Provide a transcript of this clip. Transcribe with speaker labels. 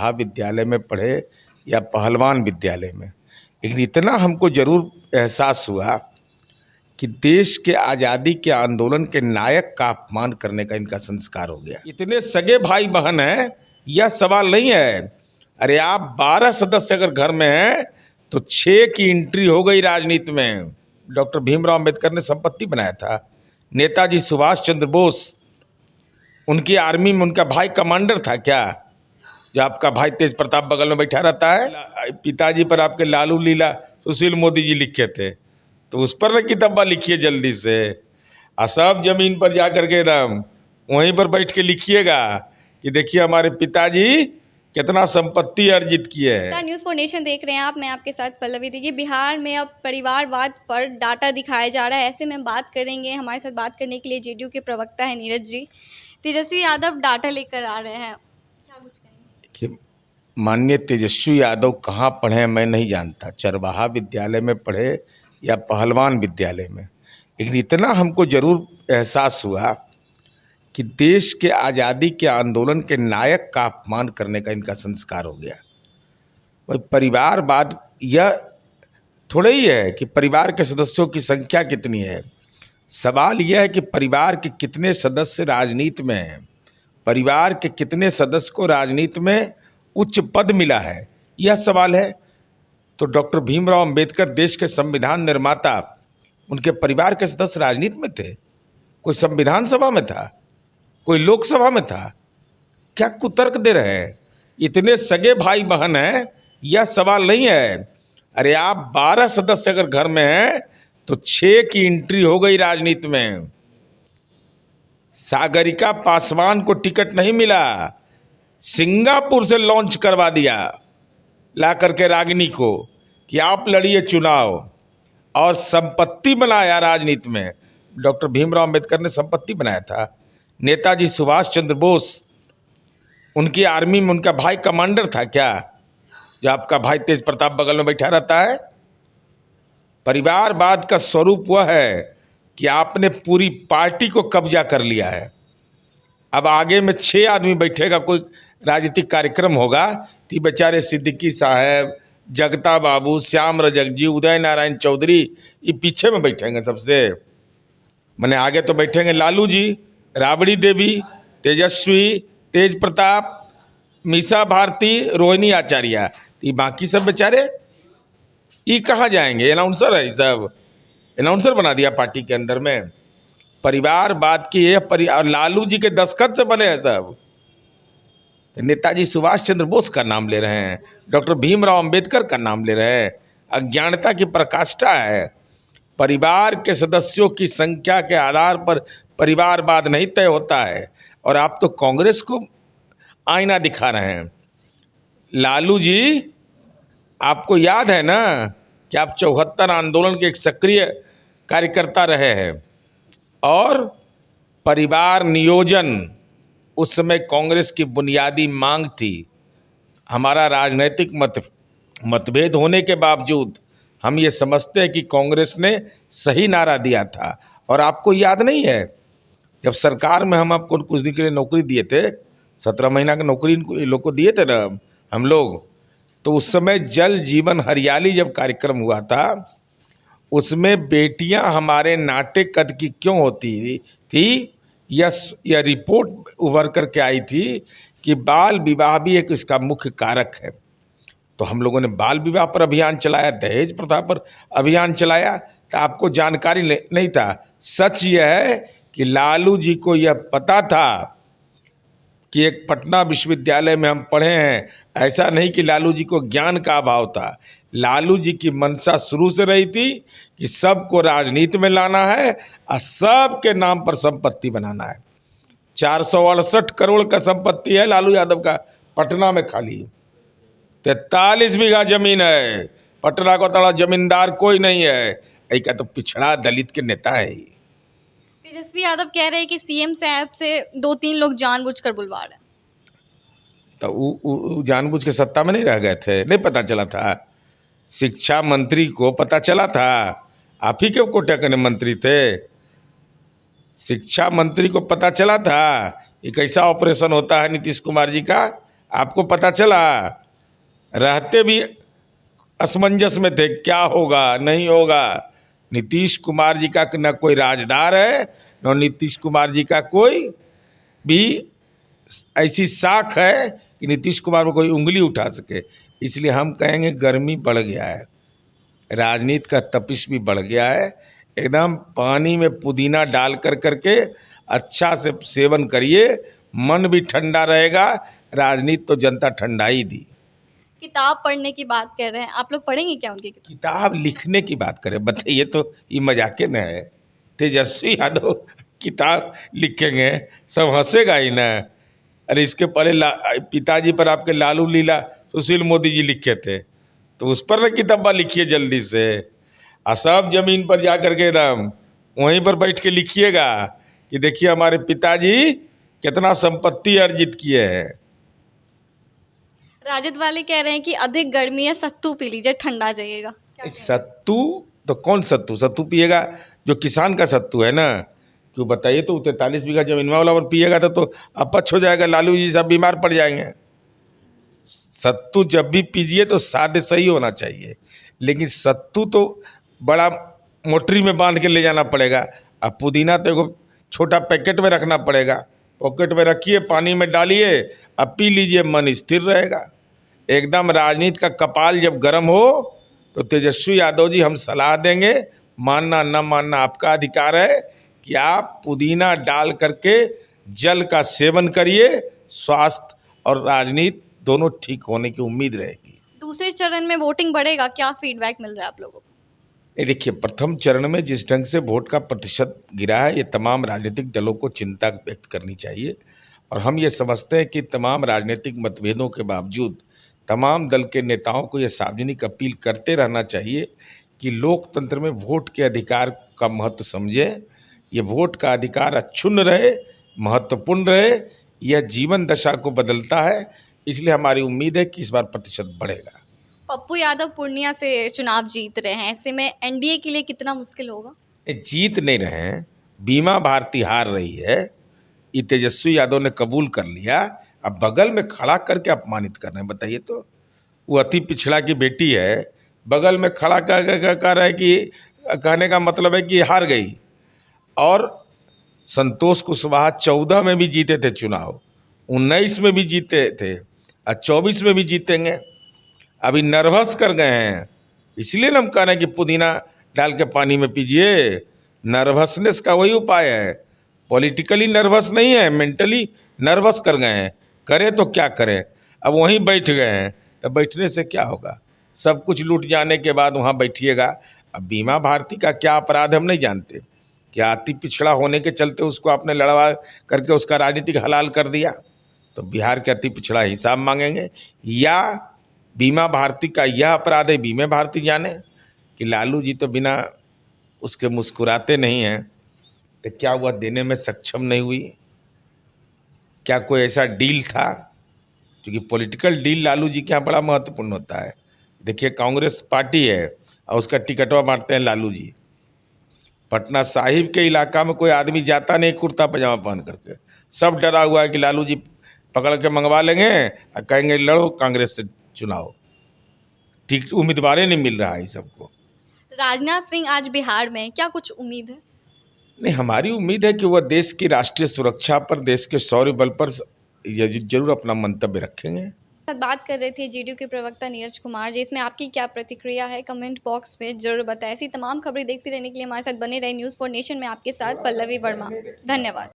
Speaker 1: चरवाहा विद्यालय में पढ़े या पहलवान विद्यालय में, लेकिन इतना हमको जरूर एहसास हुआ कि देश के आज़ादी के आंदोलन के नायक का अपमान करने का इनका संस्कार हो गया। इतने सगे भाई बहन हैं, यह सवाल नहीं है। अरे आप 12 सदस्य अगर घर में हैं तो 6 की एंट्री हो गई राजनीति में। डॉक्टर भीमराव अंबेडकर ने संपत्ति बनाया था। नेताजी सुभाष चंद्र बोस, उनकी आर्मी में उनका भाई कमांडर था क्या? जो आपका भाई तेज प्रताप बगल में बैठा रहता है, पिताजी पर आपके लालू लीला सुशील मोदी जी लिखे थे, तो उस पर ना किताबा लिखिए जल्दी से। सब जमीन पर जा करके एकदम वहीं पर बैठ के लिखिएगा कि देखिए हमारे पिताजी कितना संपत्ति अर्जित किए है।
Speaker 2: न्यूज़ फॉर नेशन देख रहे हैं आप, मैं आपके साथ पल्लवी। देखिए, बिहार में अब परिवारवाद पर डाटा दिखाया जा रहा है। ऐसे में बात करेंगे, हमारे साथ बात करने के लिए जेडीयू के प्रवक्ता है नीरज जी। तेजस्वी यादव डाटा लेकर आ रहे हैं, क्या कुछ कहेंगे?
Speaker 1: माननीय तेजस्वी यादव कहाँ पढ़े हैं मैं नहीं जानता, चरवाहा विद्यालय में पढ़े या पहलवान विद्यालय में, लेकिन इतना हमको जरूर एहसास हुआ कि देश के आज़ादी के आंदोलन के नायक का अपमान करने का इनका संस्कार हो गया। भाई परिवारवाद यह थोड़ा ही है कि परिवार के सदस्यों की संख्या कितनी है। सवाल यह है कि परिवार के कितने सदस्य राजनीति में हैं, परिवार के कितने सदस्य को राजनीति में उच्च पद मिला है, यह सवाल है। तो डॉक्टर भीमराव अंबेडकर देश के संविधान निर्माता, उनके परिवार के सदस्य राजनीति में थे? कोई संविधान सभा में था? कोई लोकसभा में था? क्या कुतर्क दे रहे हैं? इतने सगे भाई बहन हैं, यह सवाल नहीं है। अरे आप 12 सदस्य अगर घर में हैं तो 6 की एंट्री हो गई राजनीति में। सागरिका पासवान को टिकट नहीं मिला, सिंगापुर से लॉन्च करवा दिया ला करके रागिनी को कि आप लड़िए चुनाव, और संपत्ति बनाया राजनीति में। डॉक्टर भीमराव अंबेडकर ने संपत्ति बनाया था। नेताजी सुभाष चंद्र बोस, उनकी आर्मी में उनका भाई कमांडर था क्या? जो आपका भाई तेज प्रताप बगल में बैठा रहता है। परिवारवाद का स्वरूप वह है कि आपने पूरी पार्टी को कब्जा कर लिया है। अब आगे में 6 आदमी बैठेगा, कोई राजनीतिक कार्यक्रम होगा तो बेचारे सिद्दीकी साहब, जगता बाबू, श्याम रजक जी, उदय नारायण चौधरी, ये पीछे में बैठेंगे सबसे। मैंने आगे तो बैठेंगे लालू जी, राबड़ी देवी, तेजस्वी, तेज प्रताप, मीसा भारती, रोहिणी आचार्य, ये बाकी सब बेचारे ये कहाँ जाएंगे? अनाउंसर है, सब अनाउंसर बना दिया पार्टी के अंदर में। परिवारवाद की ये और लालू जी के दस्तखत से बने हैं सब। तो नेताजी सुभाष चंद्र बोस का नाम ले रहे हैं, डॉक्टर भीमराव अंबेडकर का नाम ले रहे हैं। अज्ञानता की प्रकाष्ठा है। परिवार के सदस्यों की संख्या के आधार पर परिवारवाद नहीं तय होता है। और आप तो कांग्रेस को आईना दिखा रहे हैं। लालू जी, आपको याद है ना कि आप 74 आंदोलन के एक सक्रिय कार्यकर्ता रहे हैं, और परिवार नियोजन उस समय कांग्रेस की बुनियादी मांग थी। हमारा राजनीतिक मतभेद होने के बावजूद हम ये समझते हैं कि कांग्रेस ने सही नारा दिया था। और आपको याद नहीं है, जब सरकार में हम आपको कुछ दिन के लिए नौकरी दिए थे, 17 महीना की नौकरी लोग को दिए थे ना हम लोग, तो उस समय जल जीवन हरियाली जब कार्यक्रम हुआ था, उसमें बेटियां हमारे नाटे कद की क्यों होती थी, यह रिपोर्ट उभर करके आई थी कि बाल विवाह भी एक इसका मुख्य कारक है। तो हम लोगों ने बाल विवाह पर अभियान चलाया, दहेज प्रथा पर अभियान चलाया। तो आपको जानकारी नहीं था। सच यह है कि लालू जी को यह पता था कि एक पटना विश्वविद्यालय में हम पढ़े हैं। ऐसा नहीं कि लालू जी को ज्ञान का अभाव था। लालू जी की मंशा शुरू से रही थी कि सबको राजनीति में लाना है और सबके नाम पर संपत्ति बनाना है। 468 करोड़ का संपत्ति है लालू यादव का पटना में खाली। 43 बीघा जमीन है। पटना को तड़ा जमींदार कोई नहीं है। एक तो पिछड़ा दलित के नेता है।
Speaker 2: तेजस्वी यादव कह रहे हैं कि सीएम साहब से 2-3 लोग जानबूझकर बुलवा रहे हैं।
Speaker 1: तो वो जानबूझ के सत्ता में नहीं रह गए थे? नहीं पता चला था? शिक्षा मंत्री को पता चला था? आप ही के कोटा के मंत्री थे। शिक्षा मंत्री को पता चला था ये कैसा ऑपरेशन होता है नीतीश कुमार जी का। आपको पता चला? रहते भी असमंजस में थे, क्या होगा नहीं होगा। नीतीश कुमार जी का न कोई राजदार है, न नीतीश कुमार जी का कोई भी ऐसी साख है कि नीतीश कुमार पर कोई उंगली उठा सके। इसलिए हम कहेंगे गर्मी बढ़ गया है, राजनीति का तपिश भी बढ़ गया है। एकदम पानी में पुदीना डाल करके अच्छा से सेवन करिए, मन भी ठंडा रहेगा। राजनीति तो जनता ठंडा ही दी।
Speaker 2: किताब पढ़ने की बात कर रहे हैं, आप लोग पढ़ेंगे क्या उनकी किताब?
Speaker 1: किताब लिखने की बात करें, बताइए तो ये मजाके न है? तेजस्वी यादव किताब लिखेंगे, सब हंसेगा ही ना। अरे इसके पहले पिताजी पर आपके लालू लीला सुशील मोदी जी लिखे थे, तो उस पर ना किताबा लिखिए जल्दी से। और सब जमीन पर जा कर के एकदम वहीं पर बैठ के लिखिएगा कि देखिए हमारे पिताजी कितना संपत्ति अर्जित किए हैं।
Speaker 2: राजद वाले कह रहे हैं कि अधिक गर्मी है, सत्तू पी लीजिए, ठंडा जाइएगा।
Speaker 1: सत्तू तो कौन सत्तू? सत्तू पिएगा जो किसान का सत्तू है ना। क्यों बताइए तो 43 बीघा जमीन वाला और पिएगा तो अपच हो जाएगा, लालू जी सब बीमार पड़ जाएंगे। सत्तू जब भी पीजिए तो सादे सही होना चाहिए, लेकिन सत्तू तो बड़ा मोटरी में बांध के ले जाना पड़ेगा। अब पुदीना तो एगो छोटा पैकेट में रखना पड़ेगा, पॉकेट में रखिए, पानी में डालिए, अब पी लीजिए, मन स्थिर रहेगा। एकदम राजनीति का कपाल जब गर्म हो तो तेजस्वी यादव जी हम सलाह देंगे, मानना न मानना आपका अधिकार है, कि आप पुदीना डाल करके जल का सेवन करिए, स्वास्थ्य और राजनीति दोनों ठीक होने की उम्मीद रहेगी।
Speaker 2: दूसरे चरण में वोटिंग बढ़ेगा, क्या फीडबैक मिल रहा है आप लोगों को?
Speaker 1: देखिए, प्रथम चरण में जिस ढंग से वोट का प्रतिशत गिरा है, ये तमाम राजनीतिक दलों को चिंता व्यक्त करनी चाहिए। और हम ये समझते हैं कि तमाम राजनीतिक मतभेदों के बावजूद तमाम दल के नेताओं को ये सार्वजनिक अपील करते रहना चाहिए कि लोकतंत्र में वोट के अधिकार का महत्व समझें। ये वोट का अधिकार अक्षुण्ण रहे, महत्वपूर्ण रहे, यह जीवन दशा को बदलता है। इसलिए हमारी उम्मीद है कि इस बार प्रतिशत बढ़ेगा।
Speaker 2: पप्पू यादव पूर्णिया से चुनाव जीत रहे हैं, ऐसे में एनडीए के लिए कितना मुश्किल होगा?
Speaker 1: जीत नहीं रहे हैं, बीमा भारती हार रही है, ये तेजस्वी यादव ने कबूल कर लिया। अब बगल में खड़ा करके अपमानित कर रहे हैं, बताइए तो। वो अति पिछड़ा की बेटी है, बगल में खड़ा कर रहा है कि कहने का मतलब है कि हार गई। और संतोष कुशवाहा 14 में भी जीते थे चुनाव, 19 में भी जीते थे और 24 में भी जीतेंगे। अभी नर्वस कर गए हैं, इसलिए हम कह रहे हैं कि पुदीना डाल के पानी में पीजिए। नर्वसनेस का वही उपाय है, पॉलिटिकली नर्वस नहीं है, मेंटली नर्वस कर गए हैं। करें तो क्या करें, अब वहीं बैठ गए हैं, तो बैठने से क्या होगा? सब कुछ लूट जाने के बाद वहाँ बैठिएगा। अब बीमा भारती का क्या अपराध हम नहीं जानते, क्या अति पिछड़ा होने के चलते उसको आपने लड़वा करके उसका राजनीतिक हलाल कर दिया? तो बिहार के अति पिछड़ा हिसाब मांगेंगे, या बीमा भारती का यह अपराध है बीमा भारती जाने कि लालू जी तो बिना उसके मुस्कुराते नहीं हैं, तो क्या वह देने में सक्षम नहीं हुई? क्या कोई ऐसा डील था? क्योंकि पॉलिटिकल डील लालू जी के यहाँ बड़ा महत्वपूर्ण होता है। देखिए, कांग्रेस पार्टी है और उसका टिकटवा बांटते हैं लालू जी। पटना साहिब के इलाका में कोई आदमी जाता नहीं कुर्ता पजामा पहन करके, सब डरा हुआ है कि लालू जी पकड़ के मंगवा लेंगे और कहेंगे लड़ो कांग्रेस से चुनाव। ठीक उम्मीदवार नहीं मिल रहा है सबको।
Speaker 2: राजनाथ सिंह आज बिहार में, क्या कुछ उम्मीद है?
Speaker 1: नहीं, हमारी उम्मीद है कि वह देश की राष्ट्रीय सुरक्षा पर, देश के शौर्य बल पर जरूर अपना मंतव्य रखेंगे।
Speaker 2: बात कर रहे थे जेडीयू के प्रवक्ता नीरज कुमार जी, इसमें आपकी क्या प्रतिक्रिया है? कमेंट बॉक्स में जरूर बताएं। ऐसी तमाम खबरें देखते रहने के लिए हमारे साथ बने रहे। न्यूज़ फॉर नेशन में आपके साथ पल्लवी वर्मा, धन्यवाद।